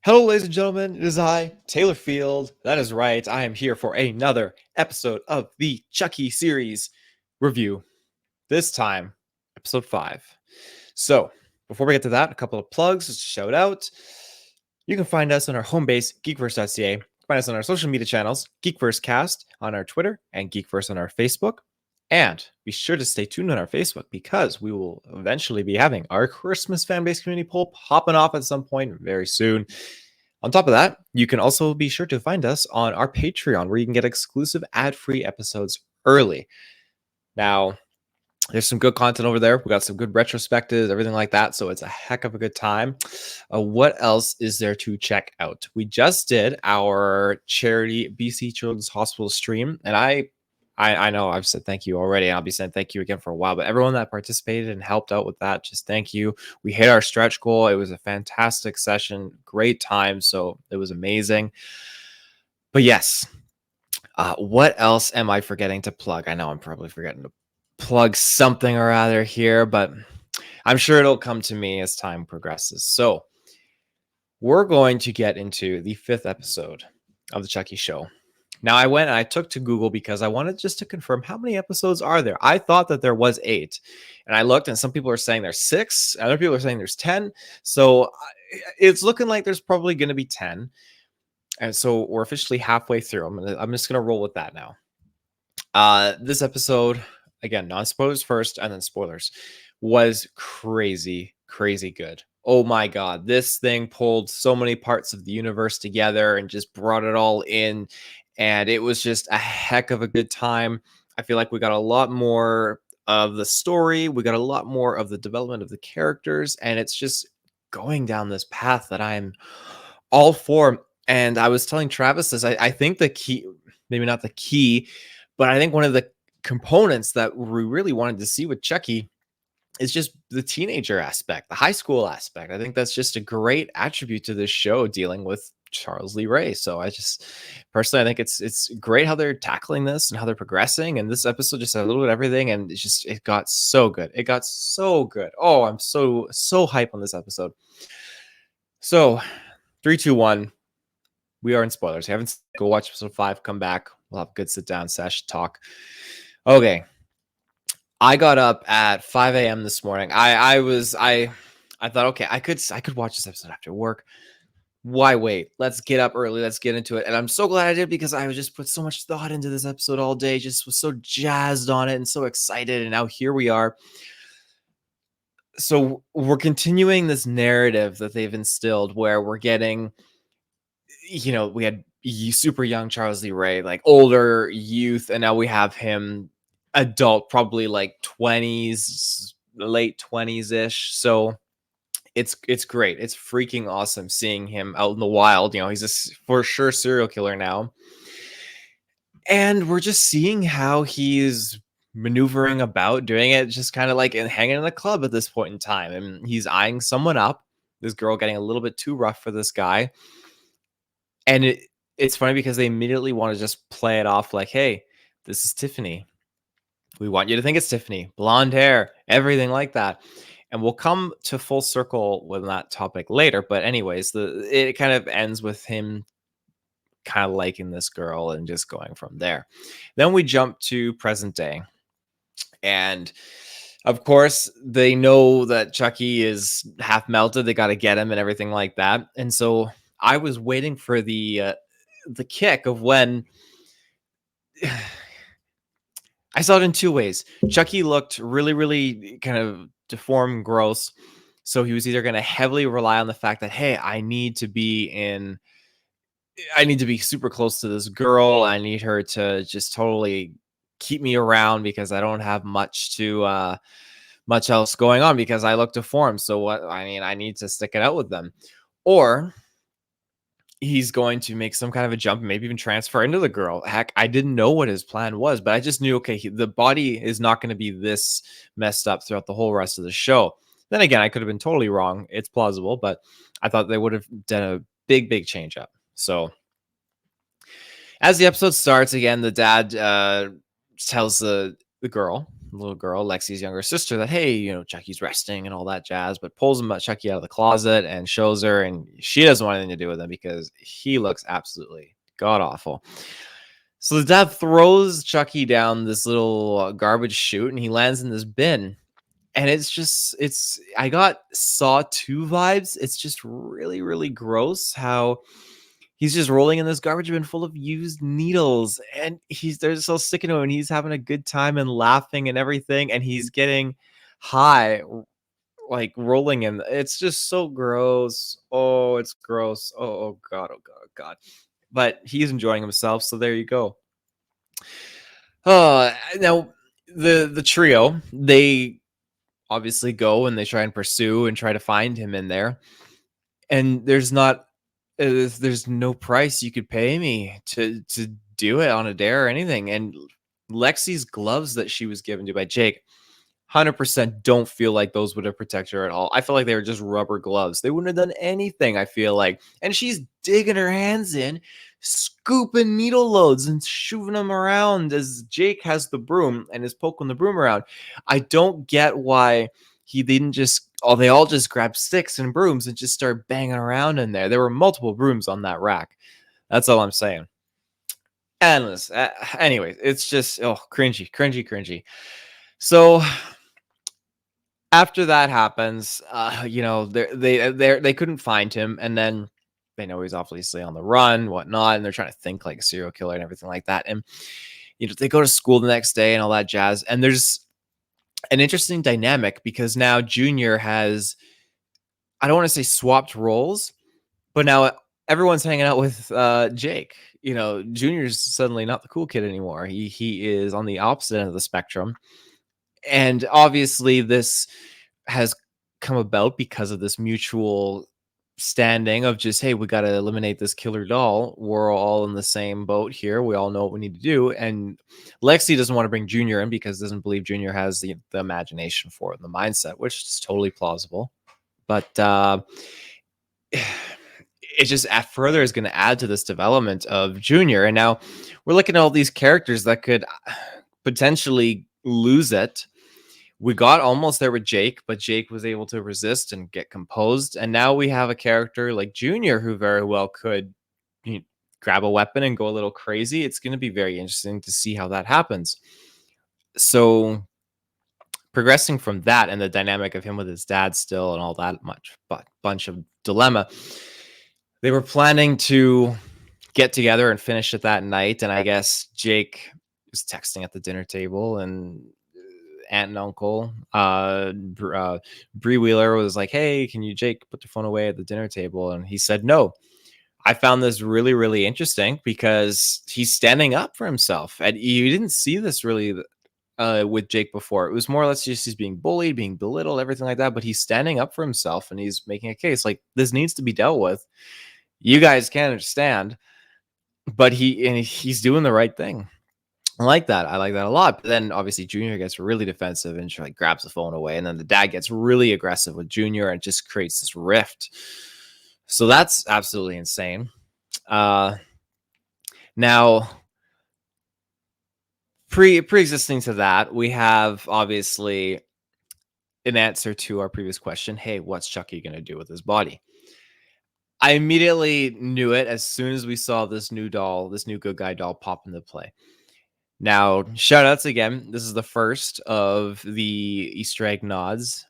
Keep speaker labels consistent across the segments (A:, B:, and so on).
A: Hello, ladies and gentlemen. It is I, Taylor Field. That is right. I am here for another episode of the Chucky series review. This time, episode 5. So, before we get to that, a couple of plugs, just a shout out. You can find us on our home base, GeekVerse.ca. Find us on our social media channels, GeekVerseCast on our Twitter and GeekVerse on our Facebook. And be sure to stay tuned on our Facebook because we will eventually be having our Christmas fan base community poll popping off at some point very soon. On top of that, you can also be sure to find us on our Patreon where you can get exclusive ad-free episodes early. Now, there's some good content over there. We got some good retrospectives, everything like that. So it's a heck of a good time. What else is there to check out? We just did our charity BC Children's Hospital stream, and I know I've said thank you already, and I'll be saying thank you again for a while, but everyone that participated and helped out with that, just thank you. We hit our stretch goal. It was a fantastic session, great time, so it was amazing. But yes, what else am I forgetting to plug? I know I'm probably forgetting to plug something or other here, but I'm sure it'll come to me as time progresses. So we're going to get into the 5th episode of the Chucky show. Now, I went and I took to Google because I wanted just to confirm how many episodes are there. I thought that there was 8, and I looked, and some people are saying there's 6, other people are saying there's 10. So it's looking like there's probably going to be 10. And so we're officially halfway through. I'm just going to roll with that now. This episode, again, non-spoilers first and then spoilers, was crazy good. Oh my god, this thing pulled so many parts of the universe together and just brought it all in, and it was just a heck of a good time. I feel like we got a lot more of the story, we got a lot more of the development of the characters, and it's just going down this path that I'm all for. And I was telling Travis this, I think the key, maybe not the key, but I think one of the components that we really wanted to see with Chucky is just the teenager aspect, the high school aspect. I think that's just a great attribute to this show, dealing with Charles Lee Ray. So I just personally, I think it's great how they're tackling this and how they're progressing. And this episode just had a little bit of everything, and it got so good. It got so good. Oh, I'm so hype on this episode. So 3, 2, 1. We are in spoilers. You haven't go watch episode 5. Come back. We'll have a good sit down sesh talk. Okay. I got up at 5 a.m. this morning. I thought, okay, I could watch this episode after work. Why wait? Let's get up early. Let's get into it. And I'm so glad I did, because I just put so much thought into this episode all day. Just was so jazzed on it and so excited. And now here we are. So we're continuing this narrative that they've instilled, where we're getting, we had super young Charles Lee Ray, like older youth, and now we have him adult, probably like 20s, late 20s ish. So it's great. It's freaking awesome seeing him out in the wild. He's a for sure serial killer now, and we're just seeing how he's maneuvering about, doing it just kind of like hanging in the club at this point in time, and he's eyeing someone up. This girl getting a little bit too rough for this guy. And it's funny because they immediately want to just play it off like, hey, this is Tiffany. We want you to think it's Tiffany. Blonde hair, everything like that. And we'll come to full circle with that topic later. But anyways, it kind of ends with him kind of liking this girl and just going from there. Then we jump to present day. And of course, they know that Chucky is half melted. They got to get him and everything like that. And so I was waiting for the kick of when I saw it in 2 ways. Chucky looked really kind of deformed, gross. So he was either going to heavily rely on the fact that, hey, I need to be super close to this girl. I need her to just totally keep me around because I don't have much else going on because I look deformed. So I need to stick it out with them. Or he's going to make some kind of a jump, maybe even transfer into the girl. Heck, I didn't know what his plan was, but I just knew, okay, the body is not going to be this messed up throughout the whole rest of the show. Then again, I could have been totally wrong. It's plausible, but I thought they would have done a big change up. So as the episode starts, again, the dad tells the girl little girl, Lexi's younger sister, that, hey, Chucky's resting and all that jazz, but pulls Chucky out of the closet and shows her, and she doesn't want anything to do with him because he looks absolutely god awful. So the dad throws Chucky down this little garbage chute, and he lands in this bin. And I got Saw 2 vibes. It's just really, really gross how he's just rolling in this garbage bin full of used needles, and they're so sticking to him, and he's having a good time and laughing and everything, and he's getting high, like rolling in. It's just so gross. Oh, it's gross. Oh god, oh god, oh god. But he's enjoying himself, so there you go. Now the trio, they obviously go and they try and pursue and try to find him in there, and there's no price you could pay me to do it on a dare or anything. And Lexi's gloves that she was given to by Jake, 100% don't feel like those would have protected her at all. I feel like they were just rubber gloves. They wouldn't have done anything, I feel like. And she's digging her hands in, scooping needle loads and shoving them around as Jake has the broom and is poking the broom around. I don't get why they didn't just, they all just grab sticks and brooms and just start banging around in there. There were multiple brooms on that rack. That's all I'm saying. Endless. Anyway, it's just, cringy. So after that happens, they couldn't find him, and then they know he's obviously on the run, whatnot, and they're trying to think like a serial killer and everything like that. And they go to school the next day and all that jazz. And there's an interesting dynamic because now Junior has, I don't want to say swapped roles, but now everyone's hanging out with Jake. Junior's suddenly not the cool kid anymore. He is on the opposite end of the spectrum. And obviously this has come about because of this mutual standing of just, hey, we got to eliminate this killer doll. We're all in the same boat here. We all know what we need to do. And Lexi doesn't want to bring Junior in because doesn't believe Junior has the imagination for it and the mindset, which is totally plausible. But it just further is going to add to this development of Junior. And now we're looking at all these characters that could potentially lose it. We got almost there with Jake, but Jake was able to resist and get composed. And now we have a character like Junior who very well could grab a weapon and go a little crazy. It's going to be very interesting to see how that happens. So progressing from that and the dynamic of him with his dad still and all that bunch of dilemma, they were planning to get together and finish it that night. And I guess Jake was texting at the dinner table, and aunt and uncle Bree Wheeler was like, hey, can you, Jake, put your phone away at the dinner table? And he said no. I found this really, really interesting because he's standing up for himself, and you didn't see this really with Jake before. It was more or less just he's being bullied, being belittled, everything like that, but he's standing up for himself and he's making a case like this needs to be dealt with. You guys can't understand, but he's doing the right thing. I like that a lot. But then obviously Junior gets really defensive and she grabs the phone away, and then the dad gets really aggressive with Junior and just creates this rift. So that's absolutely insane. Now pre-existing to that, we have obviously an answer to our previous question. Hey, what's Chucky going to do with his body? I immediately knew it as soon as we saw this new doll, this new good guy doll pop into play. Now, shout outs again. This is the first of the Easter egg nods.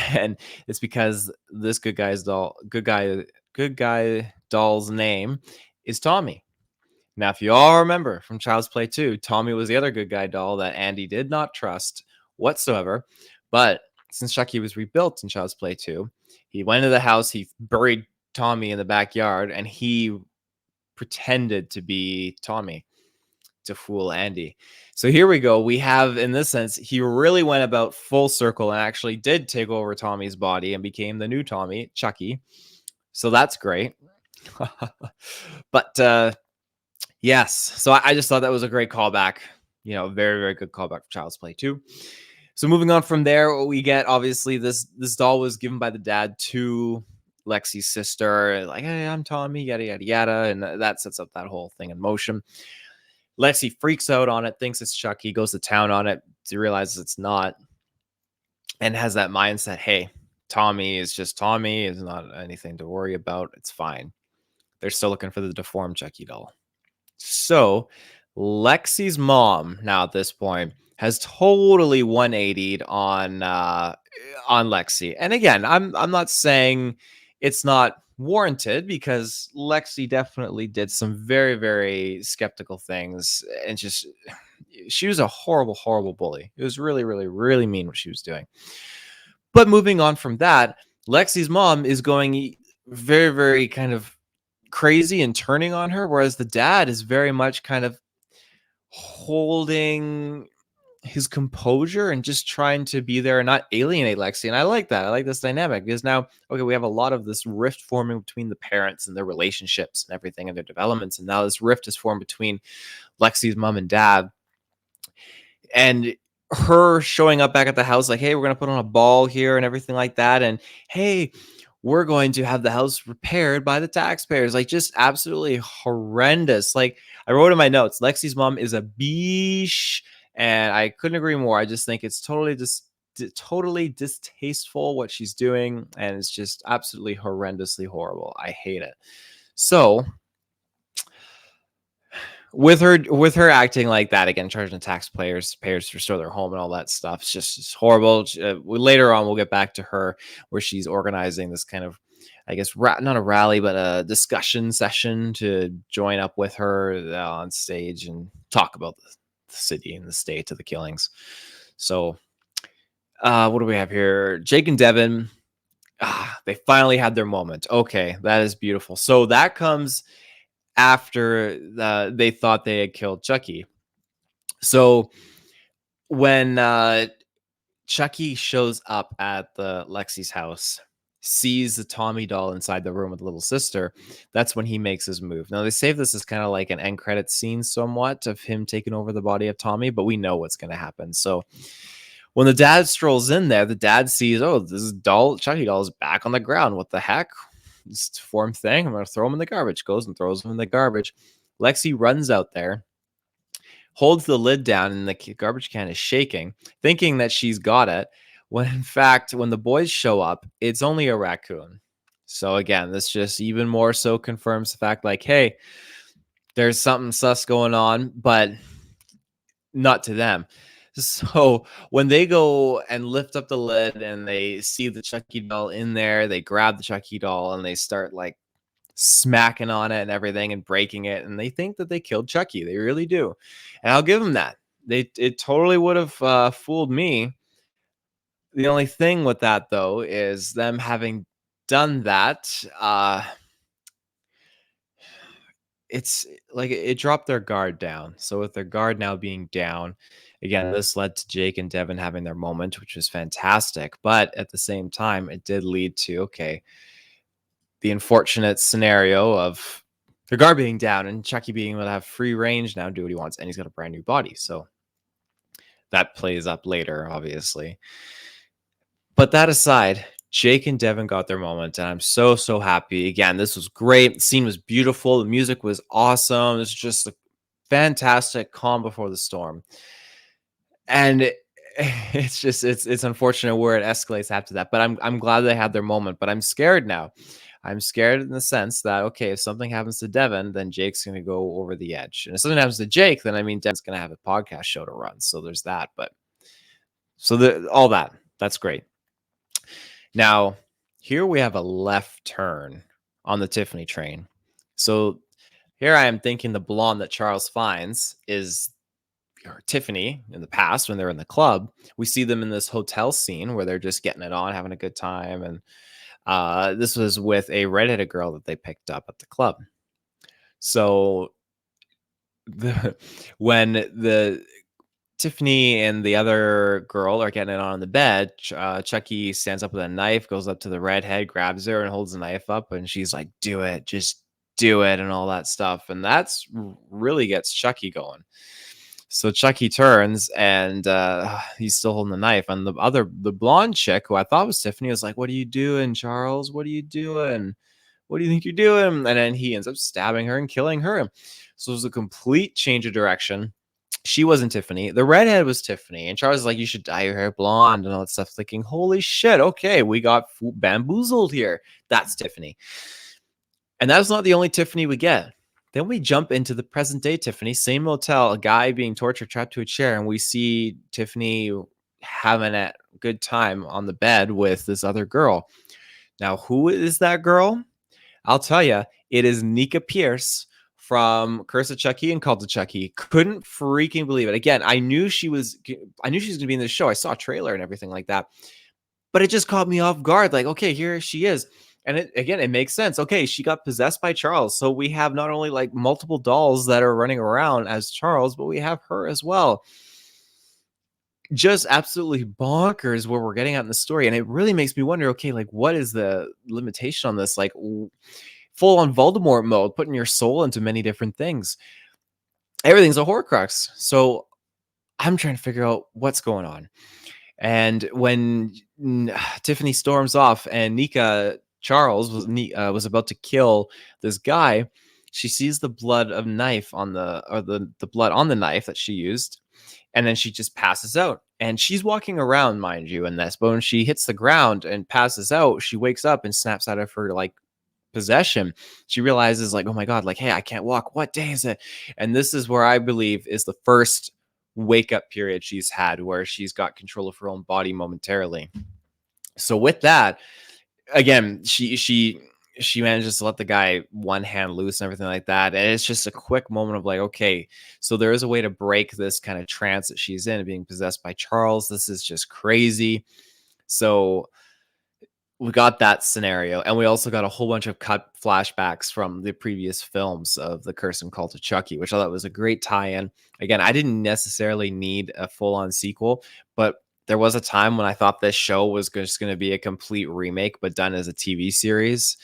A: And it's because this good guy doll's name is Tommy. Now, if you all remember from Child's Play 2, Tommy was the other good guy doll that Andy did not trust whatsoever. But since Chucky was rebuilt in Child's Play 2, he went into the house, he buried Tommy in the backyard, and he pretended to be Tommy to fool Andy. So here we go. We have, in this sense, he really went about full circle and actually did take over Tommy's body and became the new Tommy, Chucky. So that's great. But yes, so I just thought that was a great callback. Very, very good callback for Child's Play 2. So moving on from there, we get obviously this doll was given by the dad to Lexi's sister, like, hey, I'm Tommy, yada yada yada, and that sets up that whole thing in motion. Lexi freaks out on it, thinks it's Chucky, goes to town on it, realizes it's not, and has that mindset, hey, Tommy is just Tommy, is not anything to worry about. It's fine. They're still looking for the deformed Chucky doll. So Lexi's mom now at this point has totally 180'd on Lexi. And again, I'm not saying it's not warranted, because Lexi definitely did some very, very skeptical things, and just she was a horrible, horrible bully. It was really, really, really mean what she was doing. But moving on from that, Lexi's mom is going very, very kind of crazy and turning on her, whereas the dad is very much kind of holding his composure and just trying to be there and not alienate Lexi. And I like that. I like this dynamic, because now, okay, we have a lot of this rift forming between the parents and their relationships and everything and their developments. And now this rift is formed between Lexi's mom and dad. And her showing up back at the house like, hey, we're going to put on a ball here and everything like that. And hey, we're going to have the house repaired by the taxpayers. Like, just absolutely horrendous. Like, I wrote in my notes, Lexi's mom is a biche, and I couldn't agree more. I just think it's totally distasteful what she's doing, and it's just absolutely horrendously horrible. I hate it. So with her acting like that, again, charging the taxpayers to restore their home and all that stuff, it's horrible. Later on, we'll get back to her, where she's organizing this kind of, I guess, not a rally, but a discussion session to join up with her on stage and talk about the city and the state of the killings. So what do we have here? Jake and Devin, they finally had their moment. Okay, that is beautiful. So that comes after they thought they had killed Chucky. So when Chucky shows up at the Lexi's house, sees the Tommy doll inside the room with the little sister, that's when he makes his move. Now, they save this as kind of like an end credit scene somewhat of him taking over the body of Tommy, but we know what's going to happen. So when the dad strolls in there, the dad sees, oh, this Chucky doll is back on the ground. What the heck? This deformed thing. I'm going to throw him in the garbage. Goes and throws him in the garbage. Lexi runs out there, holds the lid down, and the garbage can is shaking, thinking that she's got it. When in fact, when the boys show up, it's only a raccoon. So again, this just even more so confirms the fact, like, hey, there's something sus going on, but not to them. So when they go and lift up the lid and they see the Chucky doll in there, they grab the Chucky doll and they start like smacking on it and everything and breaking it. And they think that they killed Chucky. They really do. And I'll give them that. It totally would have fooled me. The only thing with that, though, is them having done that. It's like it dropped their guard down. So with their guard now being down, again, this led to Jake and Devin having their moment, which was fantastic. But at the same time, it did lead to, okay, the unfortunate scenario of their guard being down and Chucky being able to have free range now, do what he wants, and he's got a brand new body. So that plays up later, obviously. But that aside, Jake and Devin got their moment, and I'm so, so happy. Again, this was great. The scene was beautiful. The music was awesome. It's just a fantastic calm before the storm. And it's unfortunate where it escalates after that. But I'm glad they had their moment. But I'm scared now. I'm scared in the sense that, okay, if something happens to Devin, then Jake's going to go over the edge. And if something happens to Jake, then I mean, Devin's going to have a podcast show to run. So there's that. But so all that's great. Now, here we have a left turn on the Tiffany train. So here I am thinking the blonde that Charles finds is Tiffany in the past when they're in the club. We see them in this hotel scene where they're just getting it on, having a good time. And this was with a redheaded girl that they picked up at the club. So when the Tiffany and the other girl are getting it on the bed, Chucky stands up with a knife, goes up to the redhead, grabs her, and holds the knife up. And she's like, do it, just do it, and all that stuff. And that's really gets Chucky going. So Chucky turns, and he's still holding the knife. And the blonde chick, who I thought was Tiffany, was like, what are you doing, Charles? What are you doing? What do you think you're doing? And then he ends up stabbing her and killing her. So it was a complete change of direction. She wasn't Tiffany. The redhead was Tiffany. And Charles is like, you should dye your hair blonde and all that stuff. Thinking, holy shit, okay, we got bamboozled here. That's Tiffany. And that's not the only Tiffany we get. Then we jump into the present day Tiffany, same motel, a guy being tortured, trapped to a chair, and we see Tiffany having a good time on the bed with this other girl. Now, who is that girl? I'll tell you, it is Nika Pierce from Curse of Chucky and Cult of Chucky. Couldn't freaking believe it. Again, I knew she was going to be in this show. I saw a trailer and everything like that, but it just caught me off guard. Like, okay, here she is. And it makes sense. Okay, she got possessed by Charles. So we have not only like multiple dolls that are running around as Charles, but we have her as well. Just absolutely bonkers where we're getting at in the story. And it really makes me wonder, okay, like what is the limitation on this? Like full on Voldemort mode, putting your soul into many different things. Everything's a Horcrux. So I'm trying to figure out what's going on. And when Tiffany storms off and Nika Charles was about to kill this guy, she sees the blood of knife on the blood on the knife that she used, and then she just passes out. And she's walking around, mind you, in this, but when she hits the ground and passes out, she wakes up and snaps out of her like possession. She realizes like, oh my god, like, hey, I can't walk. What day is it? And this is where I believe is the first wake up period she's had where she's got control of her own body momentarily. So with that, again, she manages to let the guy one hand loose and everything like that. And it's just a quick moment of like, okay, so there is a way to break this kind of trance that she's in, being possessed by Charles. This is just crazy. So we got that scenario, and we also got a whole bunch of cut flashbacks from the previous films of the Curse and Cult of Chucky, which I thought was a great tie-in. Again, I didn't necessarily need a full-on sequel, but there was a time when I thought this show was just going to be a complete remake, but done as a TV series.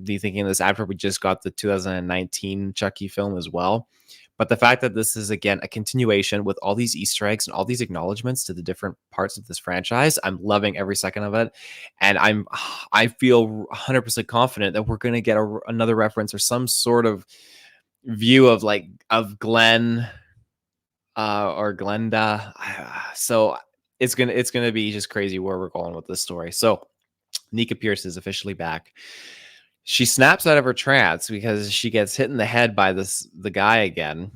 A: Be thinking this after we just got the 2019 Chucky film as well. But the fact that this is, again, a continuation with all these Easter eggs and all these acknowledgments to the different parts of this franchise, I'm loving every second of it. And I feel 100% confident that we're going to get another reference or some sort of view of Glenn or Glenda. So it's gonna be just crazy where we're going with this story. So Nika Pierce is officially back. She snaps out of her trance because she gets hit in the head by the guy again.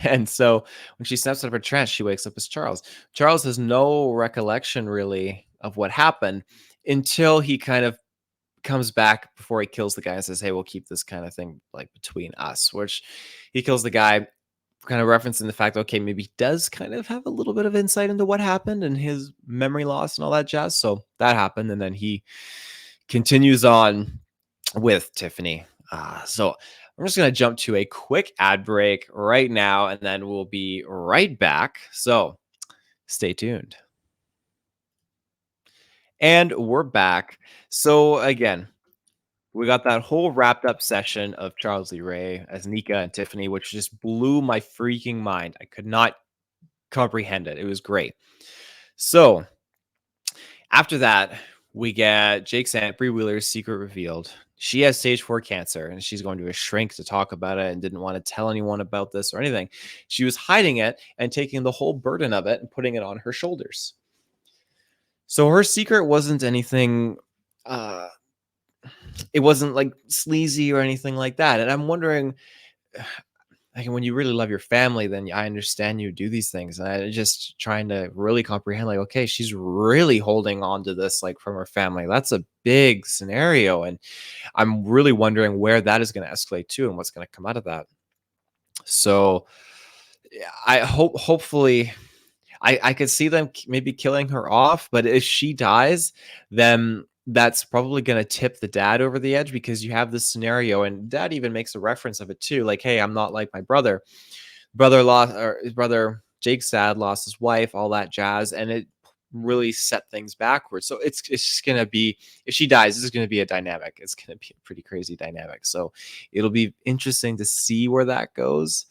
A: And so when she snaps out of her trance, she wakes up as Charles. Charles has no recollection really of what happened until he kind of comes back before he kills the guy and says, hey, we'll keep this kind of thing like between us, which he kills the guy, kind of referencing the fact, okay, maybe he does kind of have a little bit of insight into what happened and his memory loss and all that jazz. So that happened. And then he continues on with Tiffany. So I'm just going to jump to a quick ad break right now, and then we'll be right back. So stay tuned. And we're back. So again, we got that whole wrapped up session of Charles Lee Ray as Nika and Tiffany, which just blew my freaking mind. I could not comprehend it. It was great. So after that, we get Jake Bree Wheeler's secret revealed. She has stage 4 cancer, and she's going to a shrink to talk about it and didn't want to tell anyone about this or anything. She was hiding it and taking the whole burden of it and putting it on her shoulders. So her secret wasn't anything... it wasn't like sleazy or anything like that. And I'm wondering, like, when you really love your family, then I understand you do these things. And I'm just trying to really comprehend, like, okay, she's really holding on to this, like, from her family. That's a big scenario. And I'm really wondering where that is going to escalate to and what's going to come out of that. So I hopefully I could see them maybe killing her off, but if she dies, then that's probably going to tip the dad over the edge, because you have this scenario, and dad even makes a reference of it too. Like, hey, I'm not like my brother. His brother Jake's dad lost his wife, all that jazz, and it really set things backwards. So it's just going to be, if she dies, this is going to be a dynamic. It's going to be a pretty crazy dynamic. So it'll be interesting to see where that goes.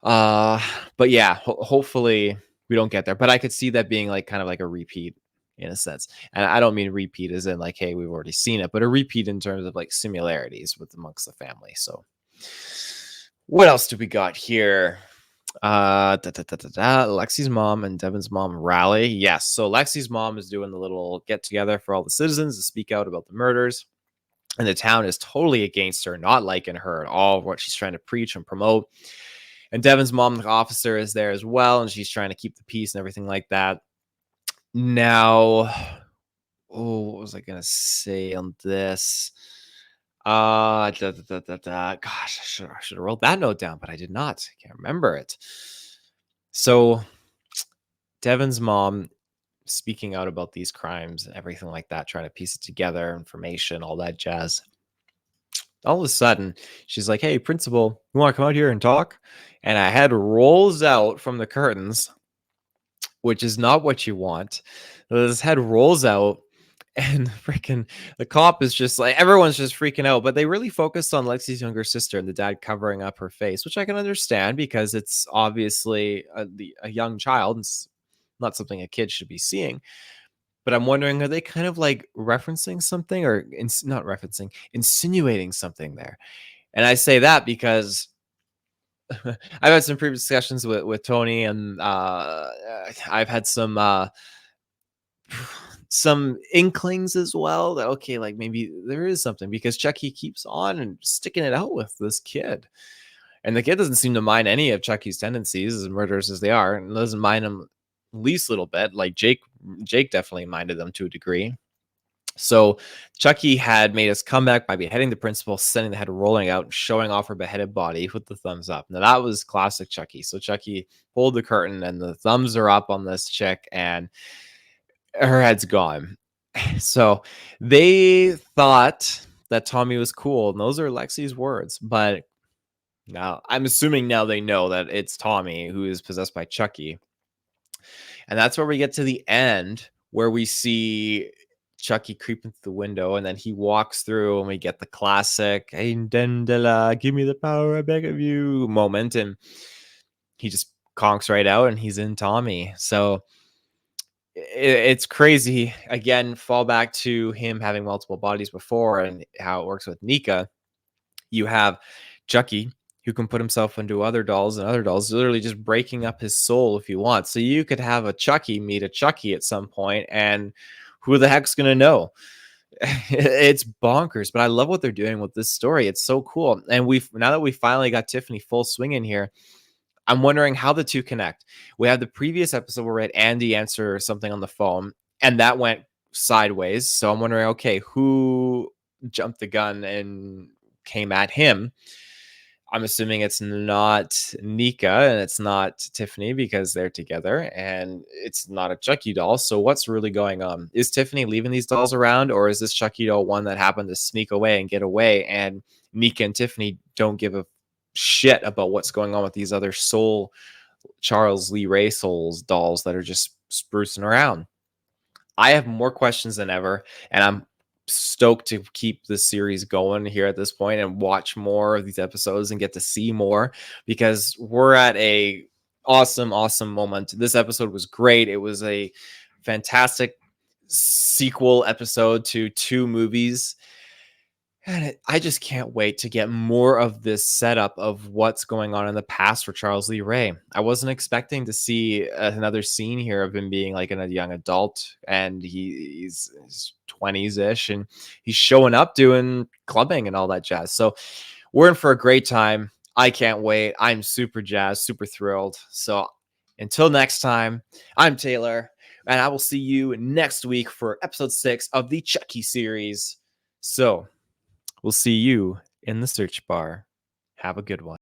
A: But yeah, hopefully we don't get there, but I could see that being like kind of like a repeat in a sense. And I don't mean repeat as in like, hey, we've already seen it, but a repeat in terms of like similarities with amongst the family. So what else do we got here? Lexi's mom and Devin's mom rally. Yes. So Lexi's mom is doing the little get together for all the citizens to speak out about the murders. And the town is totally against her, not liking her at all, what she's trying to preach and promote. And Devin's mom, the officer, is there as well, and she's trying to keep the peace and everything like that. Now, oh, what was I gonna say on this? Gosh, I should have wrote that note down, but I did not. I can't remember it. So Devin's mom speaking out about these crimes and everything like that, trying to piece it together, information, all that jazz. All of a sudden, she's like, "Hey, principal, you want to come out here and talk?" And a head rolls out from the curtains, which is not what you want. This head rolls out, and freaking the cop is just like, everyone's just freaking out. But they really focused on Lexi's younger sister and the dad covering up her face, which I can understand because it's obviously a young child. It's not something a kid should be seeing. But I'm wondering, are they kind of like referencing something or not referencing, insinuating something there? And I say that because I've had some previous discussions with Tony, and I've had some inklings as well that okay, like maybe there is something because Chucky keeps on and sticking it out with this kid, and the kid doesn't seem to mind any of Chucky's tendencies, as murderous as they are, and doesn't mind him least little bit. Like Jake definitely minded them to a degree. So Chucky had made his comeback by beheading the principal, sending the head rolling out, and showing off her beheaded body with the thumbs up. Now that was classic Chucky. So Chucky pulled the curtain and the thumbs are up on this chick and her head's gone. So they thought that Tommy was cool, and those are Lexi's words. But now I'm assuming now they know that it's Tommy who is possessed by Chucky. And that's where we get to the end where we see Chucky creeping through the window, and then he walks through, and we get the classic "Hey Dendela, give me the power, I beg of you" moment, and he just conks right out, and he's in Tommy. So it's crazy. Again, fall back to him having multiple bodies before, and how it works with Nika. You have Chucky, who can put himself into other dolls, and other dolls literally just breaking up his soul if you want. So you could have a Chucky meet a Chucky at some point, and who the heck's gonna know? It's bonkers, but I love what they're doing with this story. It's so cool. And we've now that we finally got Tiffany full swing in here, I'm wondering how the two connect. We had the previous episode where we had Andy answer something on the phone, and that went sideways. So I'm wondering, okay, who jumped the gun and came at him? I'm assuming it's not Nika and it's not Tiffany because they're together, and it's not a Chucky doll. So what's really going on? Is Tiffany leaving these dolls around, or is this Chucky doll one that happened to sneak away and get away, and Nika and Tiffany don't give a shit about what's going on with these other soul Charles Lee Ray souls dolls that are just sprucing around? I have more questions than ever, and I'm stoked to keep this series going here at this point and watch more of these episodes and get to see more because we're at a awesome moment. This episode was great. It was a fantastic sequel episode to two movies. And I just can't wait to get more of this setup of what's going on in the past for Charles Lee Ray. I wasn't expecting to see another scene here of him being like a young adult, and he's 20s ish, and he's showing up doing clubbing and all that jazz. So we're in for a great time. I can't wait. I'm super jazzed, super thrilled. So until next time, I'm Taylor, and I will see you next week for episode 6 of the Chucky series. So we'll see you in the search bar. Have a good one.